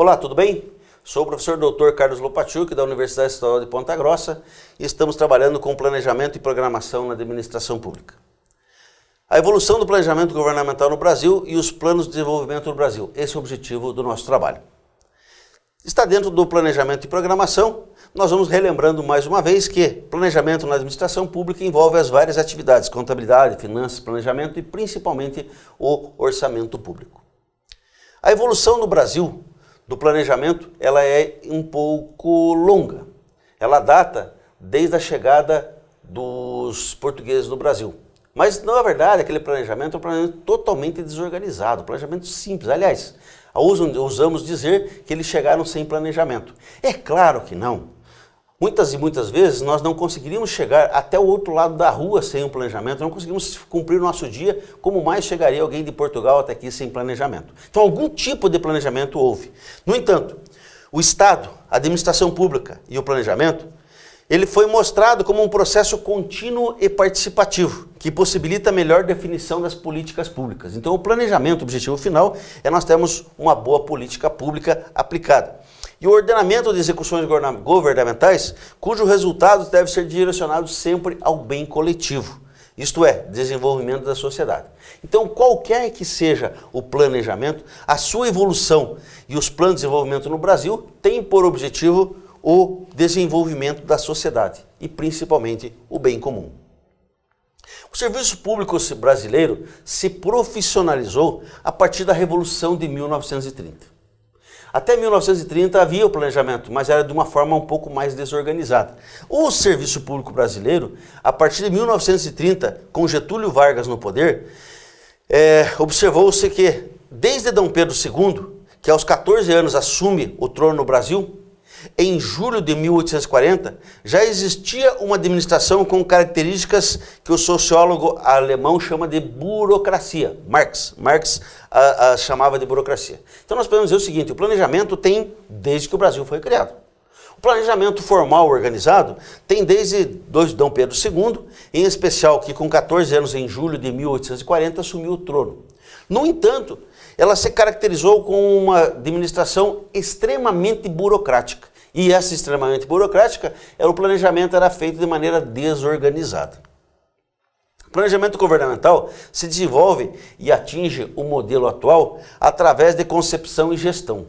Olá, tudo bem? Sou o professor Dr. Carlos Lopatiuk, da Universidade Estadual de Ponta Grossa, e estamos trabalhando com planejamento e programação na administração pública. A evolução do planejamento governamental no Brasil e os planos de desenvolvimento no Brasil. Esse é o objetivo do nosso trabalho. Está dentro do planejamento e programação, nós vamos relembrando mais uma vez que planejamento na administração pública envolve as várias atividades, contabilidade, finanças, planejamento e principalmente o orçamento público. A evolução no Brasil do planejamento, ela é um pouco longa. Ela data desde a chegada dos portugueses no Brasil. Mas, na verdade, aquele planejamento é um planejamento totalmente desorganizado, um planejamento simples. Aliás, ousamos dizer que eles chegaram sem planejamento. É claro que não. Muitas e muitas vezes nós não conseguiríamos chegar até o outro lado da rua sem um planejamento, não conseguimos cumprir o nosso dia, como mais chegaria alguém de Portugal até aqui sem planejamento. Então algum tipo de planejamento houve. No entanto, o Estado, a administração pública e o planejamento, ele foi mostrado como um processo contínuo e participativo, que possibilita a melhor definição das políticas públicas. Então o planejamento, o objetivo final, é nós termos uma boa política pública aplicada. E o ordenamento de execuções governamentais, cujo resultado deve ser direcionado sempre ao bem coletivo, isto é, desenvolvimento da sociedade. Então, qualquer que seja o planejamento, a sua evolução e os planos de desenvolvimento no Brasil têm por objetivo o desenvolvimento da sociedade e principalmente o bem comum. O serviço público brasileiro se profissionalizou a partir da Revolução de 1930. Até 1930 havia o planejamento, mas era de uma forma um pouco mais desorganizada. O serviço público brasileiro, a partir de 1930, com Getúlio Vargas no poder, observou-se que, desde Dom Pedro II, que aos 14 anos assume o trono no Brasil, em julho de 1840, já existia uma administração com características que o sociólogo alemão chama de burocracia. Marx chamava de burocracia. Então nós podemos dizer o seguinte, o planejamento tem desde que o Brasil foi criado. O planejamento formal organizado tem desde Dom Pedro II, em especial que com 14 anos, em julho de 1840, assumiu o trono. No entanto, ela se caracterizou com uma administração extremamente burocrática. E essa extremamente burocrática, o planejamento era feito de maneira desorganizada. O planejamento governamental se desenvolve e atinge o modelo atual através de concepção e gestão.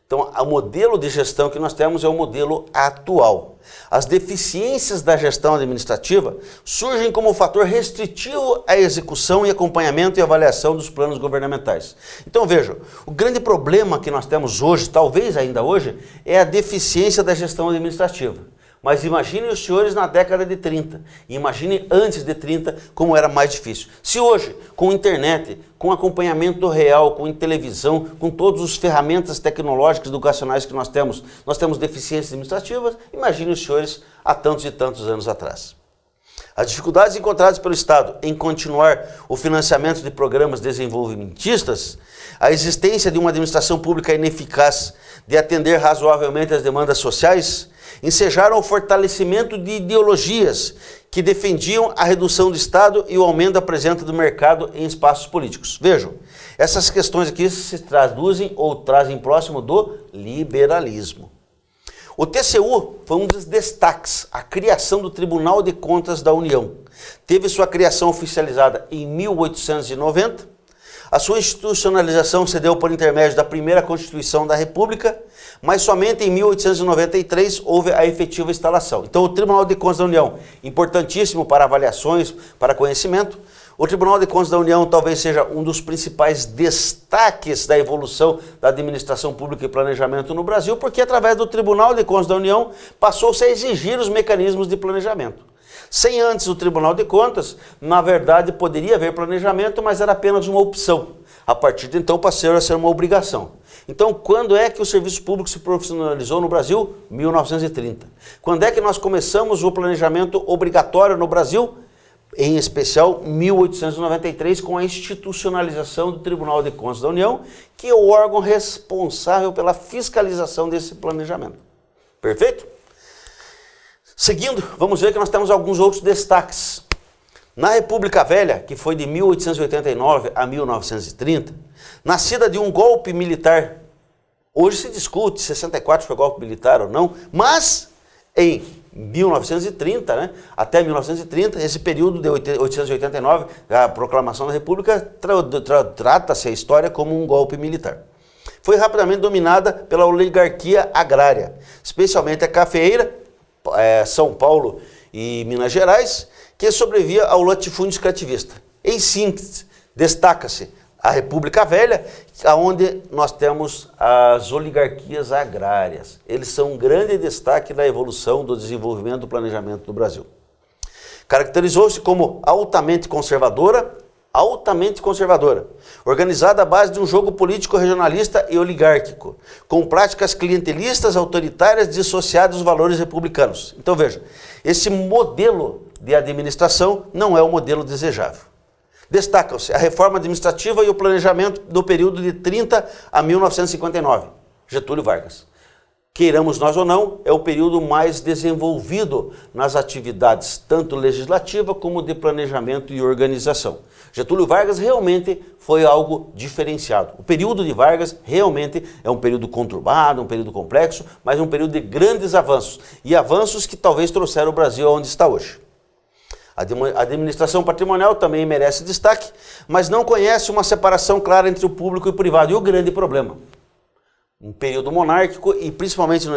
Então, o modelo de gestão que nós temos é o modelo atual. As deficiências da gestão administrativa surgem como fator restritivo à execução e acompanhamento e avaliação dos planos governamentais. Então, vejam, o grande problema que nós temos hoje, talvez ainda hoje, é a deficiência da gestão administrativa. Mas imaginem os senhores na década de 30, e imaginem antes de 30 como era mais difícil. Se hoje, com internet, com acompanhamento real, com televisão, com todas as ferramentas tecnológicas educacionais que nós temos deficiências administrativas, imaginem os senhores há tantos e tantos anos atrás. As dificuldades encontradas pelo Estado em continuar o financiamento de programas desenvolvimentistas, a existência de uma administração pública ineficaz de atender razoavelmente às demandas sociais, ensejaram o fortalecimento de ideologias que defendiam a redução do Estado e o aumento da presença do mercado em espaços políticos. Vejam, essas questões aqui se traduzem ou trazem próximo do liberalismo. O TCU foi um dos destaques, a criação do Tribunal de Contas da União. Teve sua criação oficializada em 1890, a sua institucionalização se deu por intermédio da primeira Constituição da República, mas somente em 1893 houve a efetiva instalação. Então o Tribunal de Contas da União, importantíssimo para avaliações, para conhecimento, o Tribunal de Contas da União talvez seja um dos principais destaques da evolução da administração pública e planejamento no Brasil, porque através do Tribunal de Contas da União passou-se a exigir os mecanismos de planejamento. Sem antes o Tribunal de Contas, na verdade poderia haver planejamento, mas era apenas uma opção. A partir de então passou a ser uma obrigação. Então, quando é que o serviço público se profissionalizou no Brasil? 1930. Quando é que nós começamos o planejamento obrigatório no Brasil? Em especial, 1893, com a institucionalização do Tribunal de Contas da União, que é o órgão responsável pela fiscalização desse planejamento. Perfeito? Seguindo, vamos ver que nós temos alguns outros destaques. Na República Velha, que foi de 1889 a 1930, nascida de um golpe militar Hoje se discute se 64 foi golpe militar ou não, mas em 1930, né, até 1930, esse período de 1889, a proclamação da República, trata-se a história como um golpe militar. Foi rapidamente dominada pela oligarquia agrária, especialmente a cafeeira, São Paulo e Minas Gerais, que sobrevivia ao latifúndio extrativista. Em síntese, destaca-se a República Velha, onde nós temos as oligarquias agrárias. Eles são um grande destaque na evolução do desenvolvimento do planejamento do Brasil. Caracterizou-se como altamente conservadora, organizada à base de um jogo político regionalista e oligárquico, com práticas clientelistas, autoritárias, dissociadas dos valores republicanos. Então veja, esse modelo de administração não é o modelo desejável. Destacam-se a reforma administrativa e o planejamento do período de 30 a 1959, Getúlio Vargas. Queiramos nós ou não, é o período mais desenvolvido nas atividades, tanto legislativa como de planejamento e organização. Getúlio Vargas realmente foi algo diferenciado. O período de Vargas realmente é um período conturbado, um período complexo, mas um período de grandes avanços. E avanços que talvez trouxeram o Brasil aonde está hoje. A administração patrimonial também merece destaque, mas não conhece uma separação clara entre o público e o privado. E o grande problema, um período monárquico e principalmente na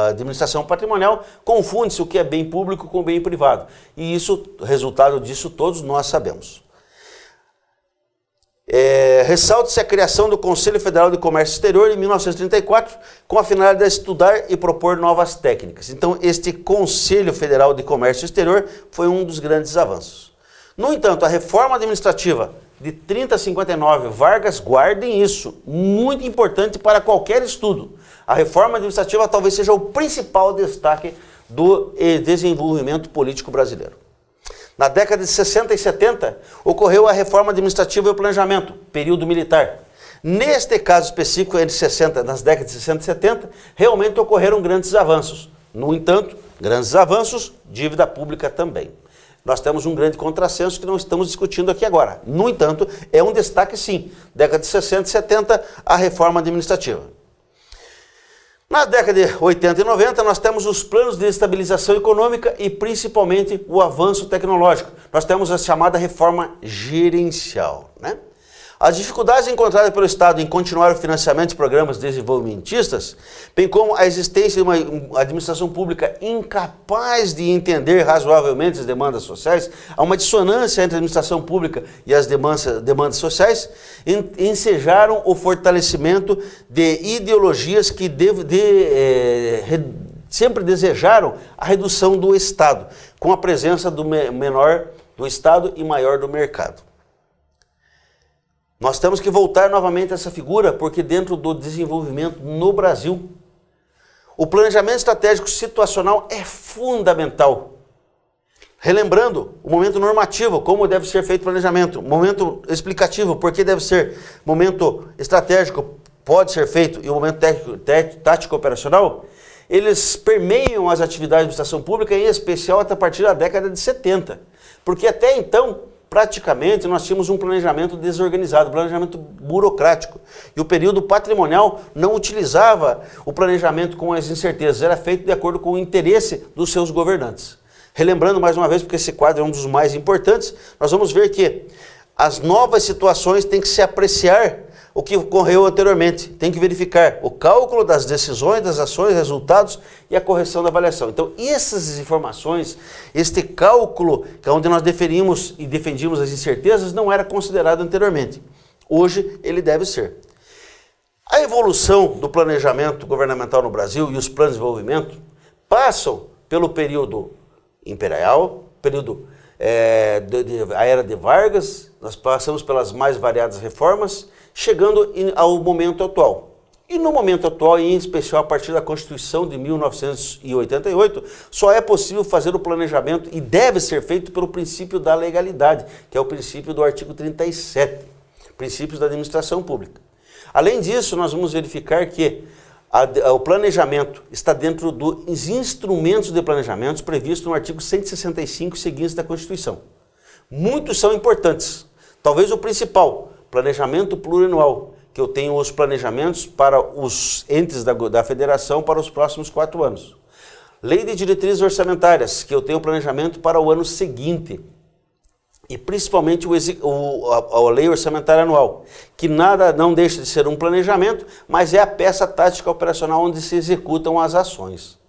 administração patrimonial, confunde-se o que é bem público com bem privado. E isso, resultado disso, todos nós sabemos. Ressalta-se a criação do Conselho Federal de Comércio Exterior em 1934, com a finalidade de estudar e propor novas técnicas. Então, este Conselho Federal de Comércio Exterior foi um dos grandes avanços. No entanto, a reforma administrativa de 30 a 59, Vargas, guardem isso, muito importante para qualquer estudo. A reforma administrativa talvez seja o principal destaque do desenvolvimento político brasileiro. Na década de 60 e 70, ocorreu a reforma administrativa e o planejamento, período militar. Neste caso específico, nas décadas de 60 e 70, realmente ocorreram grandes avanços. No entanto, grandes avanços, dívida pública também. Nós temos um grande contrassenso que não estamos discutindo aqui agora. No entanto, é um destaque sim, década de 60 e 70, a reforma administrativa. Na década de 80 e 90, nós temos os planos de estabilização econômica e principalmente o avanço tecnológico. Nós temos a chamada reforma gerencial, né? As dificuldades encontradas pelo Estado em continuar o financiamento de programas desenvolvimentistas, bem como a existência de uma administração pública incapaz de entender razoavelmente as demandas sociais, há uma dissonância entre a administração pública e as demandas sociais, ensejaram o fortalecimento de ideologias que sempre desejaram a redução do Estado, com a presença do menor do Estado e maior do mercado. Nós temos que voltar novamente a essa figura, porque dentro do desenvolvimento no Brasil, o planejamento estratégico situacional é fundamental. Relembrando o momento normativo, como deve ser feito o planejamento, momento explicativo, por que deve ser, momento estratégico, pode ser feito, e o momento tático operacional, eles permeiam as atividades de administração pública, em especial até a partir da década de 70. Porque até então, praticamente, nós tínhamos um planejamento desorganizado, um planejamento burocrático. E o período patrimonial não utilizava o planejamento com as incertezas, era feito de acordo com o interesse dos seus governantes. Relembrando mais uma vez, porque esse quadro é um dos mais importantes, nós vamos ver que as novas situações têm que se apreciar o que ocorreu anteriormente. Tem que verificar o cálculo das decisões, das ações, resultados e a correção da avaliação. Então, essas informações, este cálculo, que é onde nós deferimos e defendíamos as incertezas, não era considerado anteriormente. Hoje, ele deve ser. A evolução do planejamento governamental no Brasil e os planos de desenvolvimento passam pelo período imperial, período a era de Vargas, nós passamos pelas mais variadas reformas, chegando ao momento atual. E no momento atual, e em especial a partir da Constituição de 1988, só é possível fazer o planejamento e deve ser feito pelo princípio da legalidade, que é o princípio do artigo 37, princípios da administração pública. Além disso, nós vamos verificar que o planejamento está dentro dos instrumentos de planejamento previstos no artigo 165 e seguintes da Constituição. Muitos são importantes. Talvez o principal, planejamento plurianual, que eu tenho os planejamentos para os entes da federação para os próximos 4 anos. Lei de diretrizes orçamentárias, que eu tenho planejamento para o ano seguinte. E principalmente a lei orçamentária anual, que nada não deixa de ser um planejamento, mas é a peça tática operacional onde se executam as ações.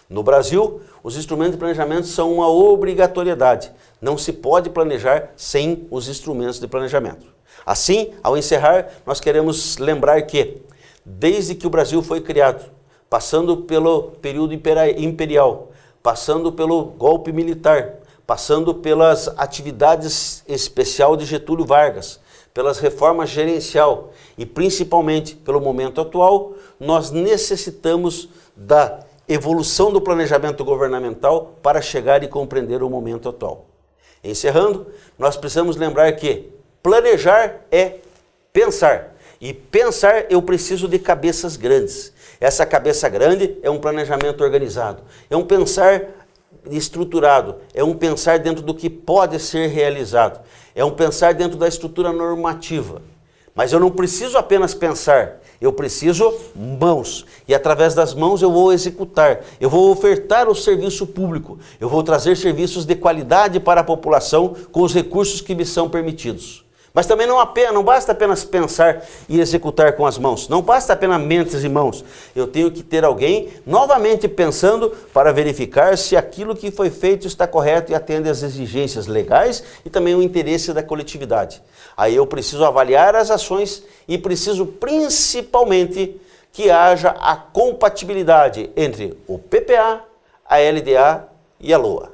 No Brasil, os instrumentos de planejamento são uma obrigatoriedade. Não se pode planejar sem os instrumentos de planejamento. Assim, ao encerrar, nós queremos lembrar que, desde que o Brasil foi criado, passando pelo período imperial, passando pelo golpe militar, passando pelas atividades especial de Getúlio Vargas, pelas reformas gerencial e principalmente pelo momento atual, nós necessitamos da evolução do planejamento governamental para chegar e compreender o momento atual. Encerrando, nós precisamos lembrar que planejar é pensar. E pensar eu preciso de cabeças grandes. Essa cabeça grande é um planejamento organizado, é um pensar estruturado, é um pensar dentro do que pode ser realizado, é um pensar dentro da estrutura normativa. Mas eu não preciso apenas pensar, eu preciso mãos. E através das mãos eu vou executar, eu vou ofertar o serviço público, eu vou trazer serviços de qualidade para a população com os recursos que me são permitidos. Mas também não basta apenas pensar e executar com as mãos, não basta apenas mentes e mãos. Eu tenho que ter alguém novamente pensando para verificar se aquilo que foi feito está correto e atende às exigências legais e também o interesse da coletividade. Aí eu preciso avaliar as ações e preciso principalmente que haja a compatibilidade entre o PPA, a LDA e a LOA.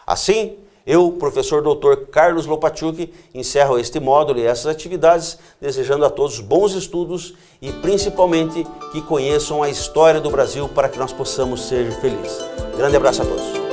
Assim, eu, professor Dr. Carlos Lopachuk, encerro este módulo e essas atividades, desejando a todos bons estudos e principalmente que conheçam a história do Brasil para que nós possamos ser felizes. Grande abraço a todos.